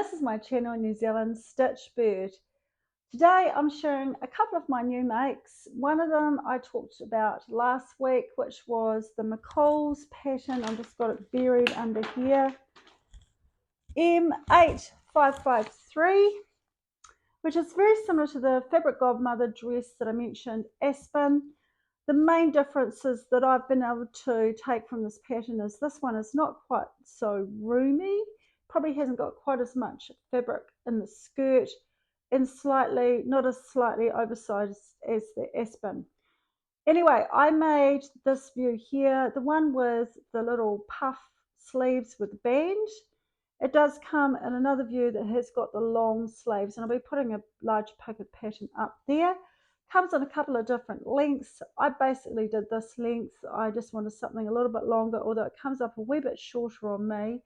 this is my channel, New Zealand Stitch Bird. Today I'm sharing a couple of my new makes. One of them I talked about last week, which was the McCall's pattern. I've just got it buried under here. M8553, which is very similar to the Fabric Godmother dress that I mentioned, Aspen. The main differences that I've been able to take from this pattern is this one is not quite so roomy, probably hasn't got quite as much fabric in the skirt, and not as slightly oversized as the Aspen. Anyway, I made this view here, the one with the little puff sleeves with the band. It does come in another view that has got the long sleeves, and I'll be putting a large picket pattern up there. Comes in a couple of different lengths. I basically did this length. I just wanted something a little bit longer, although it comes up a wee bit shorter on me.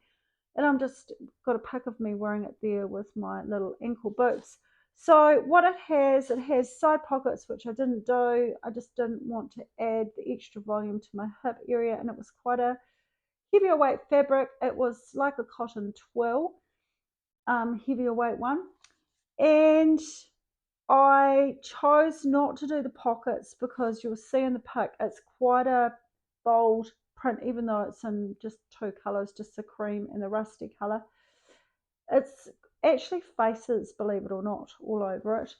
And I'm just got a pic of me wearing it there with my little ankle boots. So what it has side pockets, which I didn't do. I just didn't want to add the extra volume to my hip area, and it was quite a heavier weight fabric. It was like a cotton twill, heavier weight one. And I chose not to do the pockets because you'll see in the pic it's quite a bold print, even though it's in just two colours, just the cream and the rusty colour. It's actually faces, believe it or not, all over it.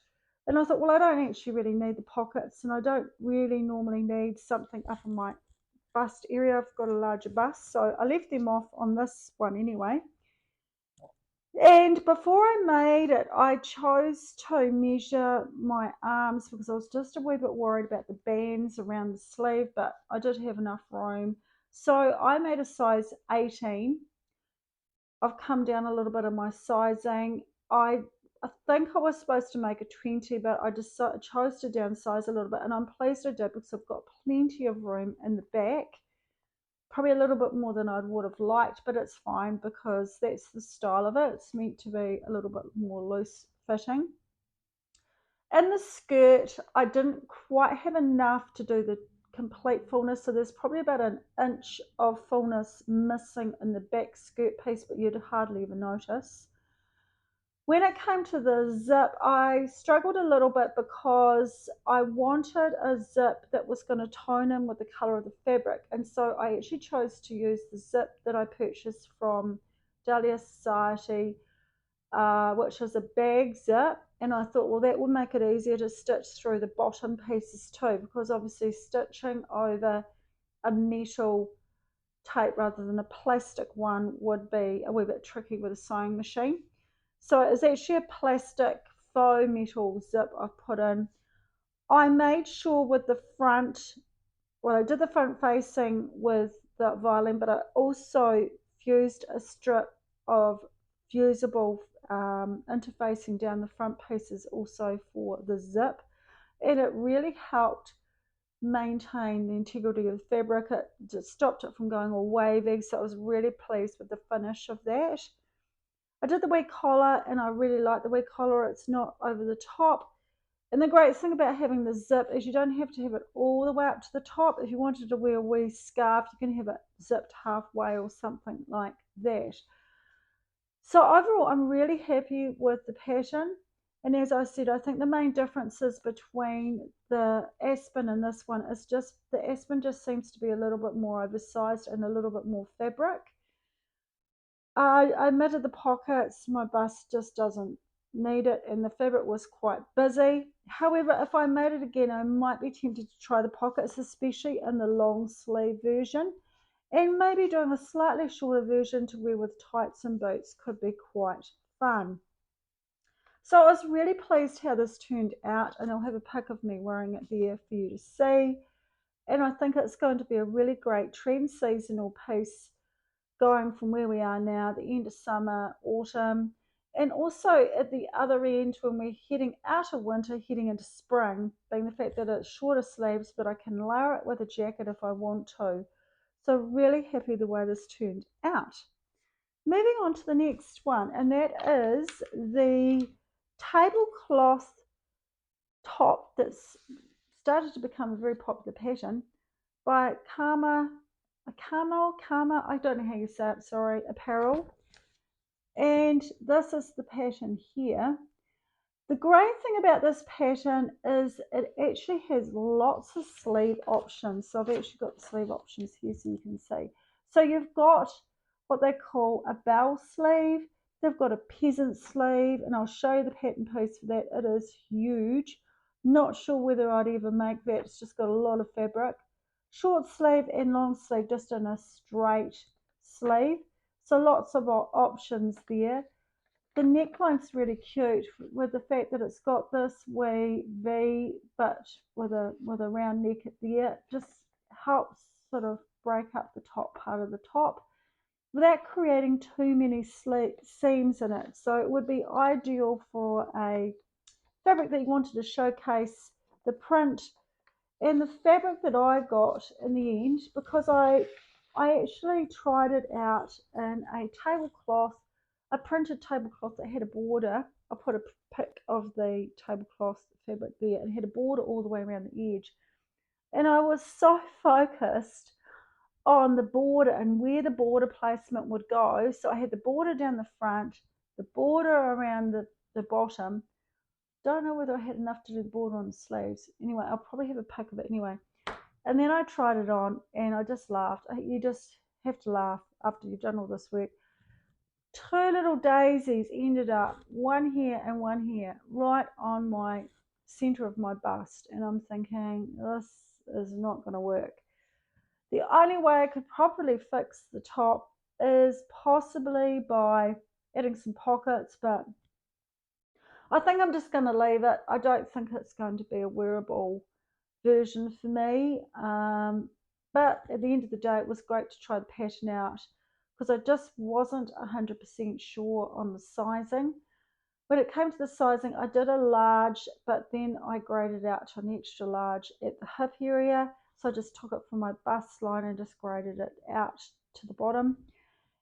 And I thought, well, I don't actually really need the pockets, and I don't really normally need something up in my bust area. I've got a larger bust, so I left them off on this one anyway. And before I made it, I chose to measure my arms because I was just a wee bit worried about the bands around the sleeve, but I did have enough room. So I made a size 18. I've come down a little bit on my sizing. I think I was supposed to make a 20, but I just chose to downsize a little bit, and I'm pleased I did because I've got plenty of room in the back. Probably a little bit more than I would have liked, but it's fine because that's the style of it. It's meant to be a little bit more loose fitting. In the skirt, I didn't quite have enough to do the complete fullness, so there's probably about an inch of fullness missing in the back skirt piece, but you'd hardly even notice. When it came to the zip, I struggled a little bit because I wanted a zip that was going to tone in with the colour of the fabric, and so I actually chose to use the zip that I purchased from Dahlia Society, which is a bag zip, and I thought, well, that would make it easier to stitch through the bottom pieces too, because obviously stitching over a metal tape rather than a plastic one would be a wee bit tricky with a sewing machine. So it's actually a plastic faux metal zip I've put in. I made sure with the front, well, I did the front facing with the violin, but I also fused a strip of fusible interfacing down the front pieces also for the zip, and it really helped maintain the integrity of the fabric. It just stopped it from going all wavy, so I was really pleased with the finish of that. I did the wee collar, and I really like the wee collar. It's not over the top. And the great thing about having the zip is you don't have to have it all the way up to the top. If you wanted to wear a wee scarf, you can have it zipped halfway or something like that. So overall, I'm really happy with the pattern. And as I said, I think the main differences between the Aspen and this one is just the Aspen just seems to be a little bit more oversized and a little bit more fabric. I omitted the pockets. My bust just doesn't need it, and the fabric was quite busy. However, if I made it again, I might be tempted to try the pockets, especially in the long sleeve version, and maybe doing a slightly shorter version to wear with tights and boots could be quite fun. So I was really pleased how this turned out, and I'll have a pic of me wearing it there for you to see. And I think it's going to be a really great trend seasonal piece going from where we are now, the end of summer, autumn, and also at the other end when we're heading out of winter, heading into spring, being the fact that it's shorter sleeves, but I can layer it with a jacket if I want to. So really happy the way this turned out. Moving on to the next one, and that is the tablecloth top that's started to become a very popular pattern by Karmme, I don't know how you say it, sorry, Apparel. And this is the pattern here. The great thing about this pattern is it actually has lots of sleeve options. So I've actually got the sleeve options here so you can see. So you've got what they call a bell sleeve. They've got a peasant sleeve, and I'll show you the pattern piece for that. It is huge. Not sure whether I'd ever make that. It's just got a lot of fabric. Short sleeve and long sleeve just in a straight sleeve. So lots of options there. The neckline's really cute with the fact that it's got this wee V, but with a round neck at there. It just helps sort of break up the top part of the top without creating too many seams in it. So it would be ideal for a fabric that you wanted to showcase the print. And the fabric that I got in the end, because I actually tried it out in a tablecloth, a printed tablecloth that had a border. I put a pic of the tablecloth fabric there and had a border all the way around the edge. And I was so focused on the border and where the border placement would go. So I had the border down the front, the border around the bottom. Don't know whether I had enough to do the border on the sleeves. Anyway, I'll probably have a pic of it anyway. And then I tried it on and I just laughed. You just have to laugh after you've done all this work. Two little daisies ended up, one here and one here, right on my center of my bust. And I'm thinking, this is not going to work. The only way I could properly fix the top is possibly by adding some pockets, but I think I'm just going to leave it. I don't think it's going to be a wearable version for me. But at the end of the day, it was great to try the pattern out because I just wasn't 100% sure on the sizing. When it came to the sizing, I did a large, but then I graded out to an extra large at the hip area. So I just took it from my bust line and just graded it out to the bottom.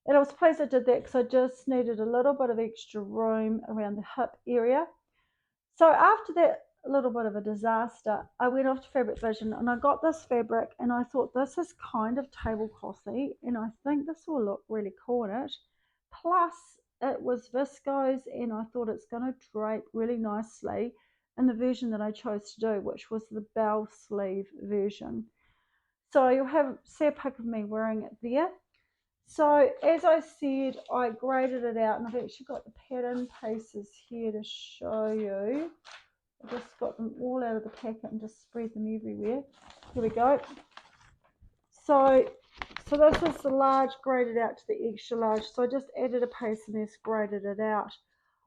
And I was pleased I did that because I just needed a little bit of extra room around the hip area. So after that little bit of a disaster, I went off to Fabric Vision and I got this fabric and I thought this is kind of tableclothy and I think this will look really cool in it. Plus it was viscose and I thought it's going to drape really nicely in the version that I chose to do, which was the bell sleeve version. So you'll see a pic of me wearing it there. So as I said, I graded it out and I've actually got the pattern pieces here to show you. I just got them all out of the packet and just spread them everywhere. Here we go. So this is the large graded out to the extra large. So I just added a piece and just graded it out.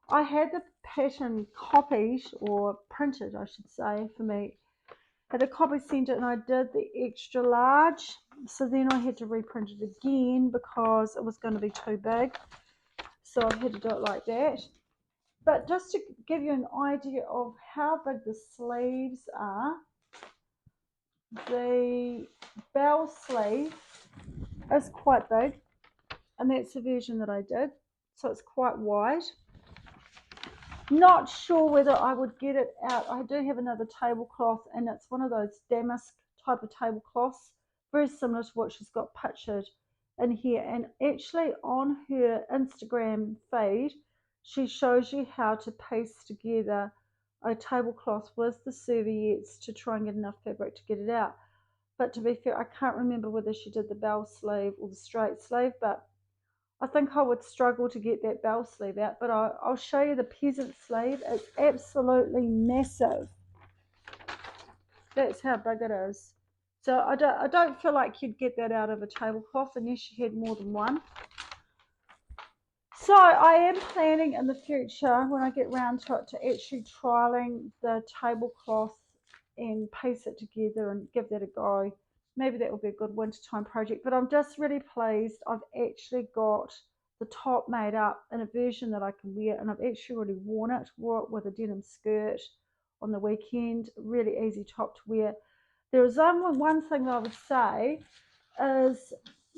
I had the pattern copied or printed, I should say, for me. Had a copy sent it and I did the extra large. So then I had to reprint it again because it was going to be too big. So I had to do it like that. But just to give you an idea of how big the sleeves are, the bell sleeve is quite big. And that's the version that I did. So it's quite wide. Not sure whether I would get it out. I do have another tablecloth and it's one of those damask type of tablecloths, very similar to what she's got pictured in here. And actually on her Instagram feed, she shows you how to piece together a tablecloth with the serviettes to try and get enough fabric to get it out. But to be fair, I can't remember whether she did the bell sleeve or the straight sleeve, but I think I would struggle to get that bell sleeve out, but I'll show you the peasant sleeve. It's absolutely massive. That's how big it is. So I don't feel like you'd get that out of a tablecloth unless you had more than one. So I am planning in the future, when I get round to it, to actually trialing the tablecloth and piece it together and give that a go. Maybe that will be a good wintertime project, but I'm just really pleased I've actually got the top made up in a version that I can wear, and I've actually already wore it with a denim skirt on the weekend. Really easy top to wear. There is only one thing that I would say is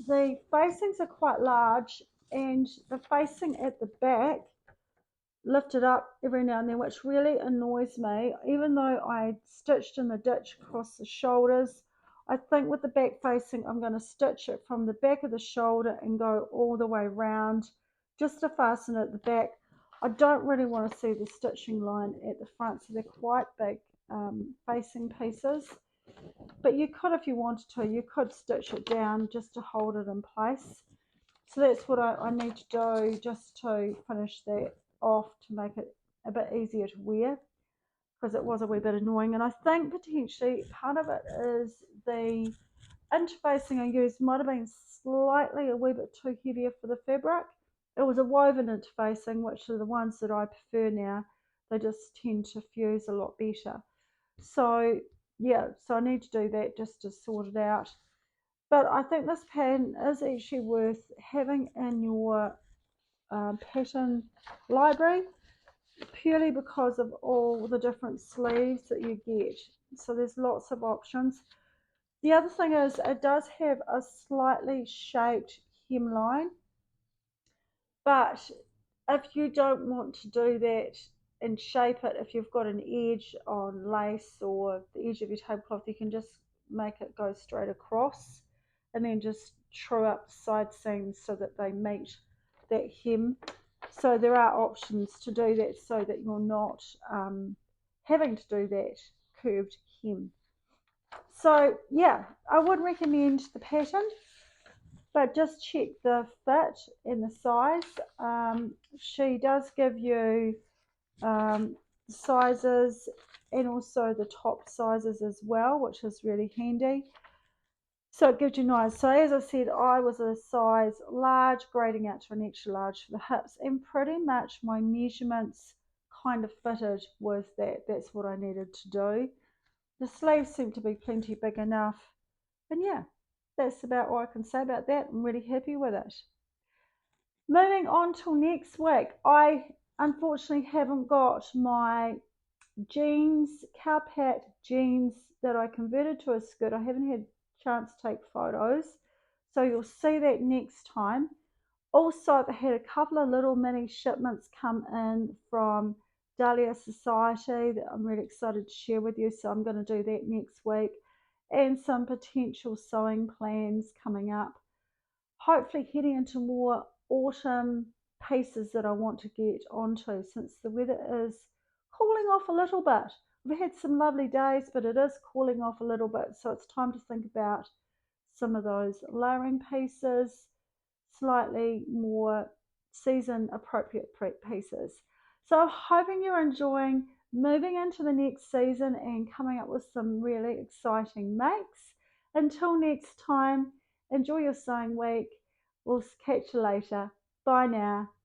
the facings are quite large and the facing at the back lifted up every now and then, which really annoys me. Even though I stitched in the ditch across the shoulders, I think with the back facing I'm going to stitch it from the back of the shoulder and go all the way round just to fasten at the back. I don't really want to see the stitching line at the front, so they're quite big facing pieces. But you could, if you wanted to, you could stitch it down just to hold it in place. So that's what I need to do just to finish that off to make it a bit easier to wear, because it was a wee bit annoying. And I think potentially part of it is the interfacing I used might have been slightly a wee bit too heavier for the fabric. It was a woven interfacing, which are the ones that I prefer now. They just tend to fuse a lot better. So yeah, so I need to do that just to sort it out. But I think this pattern is actually worth having in your pattern library, purely because of all the different sleeves that you get. So there's lots of options. The other thing is it does have a slightly shaped hemline, but if you don't want to do that and shape it, if you've got an edge on lace or the edge of your tablecloth, you can just make it go straight across and then just true up the side seams so that they meet that hem. So there are options to do that so that you're not having to do that curved hem. So yeah, I would recommend the pattern, but just check the fit and the size. She does give you sizes and also the top sizes as well, which is really handy. So it gives you nice. So as I said, I was a size large, grading out to an extra large for the hips, and pretty much my measurements kind of fitted with that. That's what I needed to do. The sleeves seem to be plenty big enough. And yeah, that's about all I can say about that. I'm really happy with it. Moving on till next week, I unfortunately haven't got my jeans, cowpat jeans that I converted to a skirt. I haven't had a chance to take photos, so you'll see that next time. Also, I've had a couple of little mini shipments come in from Dahlia Society that I'm really excited to share with you, so I'm going to do that next week, and some potential sewing plans coming up. Hopefully heading into more autumn pieces that I want to get onto, since the weather is cooling off a little bit. We've had some lovely days, but it is cooling off a little bit, so it's time to think about some of those layering pieces, slightly more season appropriate pieces. So I'm hoping you're enjoying moving into the next season and coming up with some really exciting makes. Until next time, enjoy your sewing week. We'll catch you later. Bye now.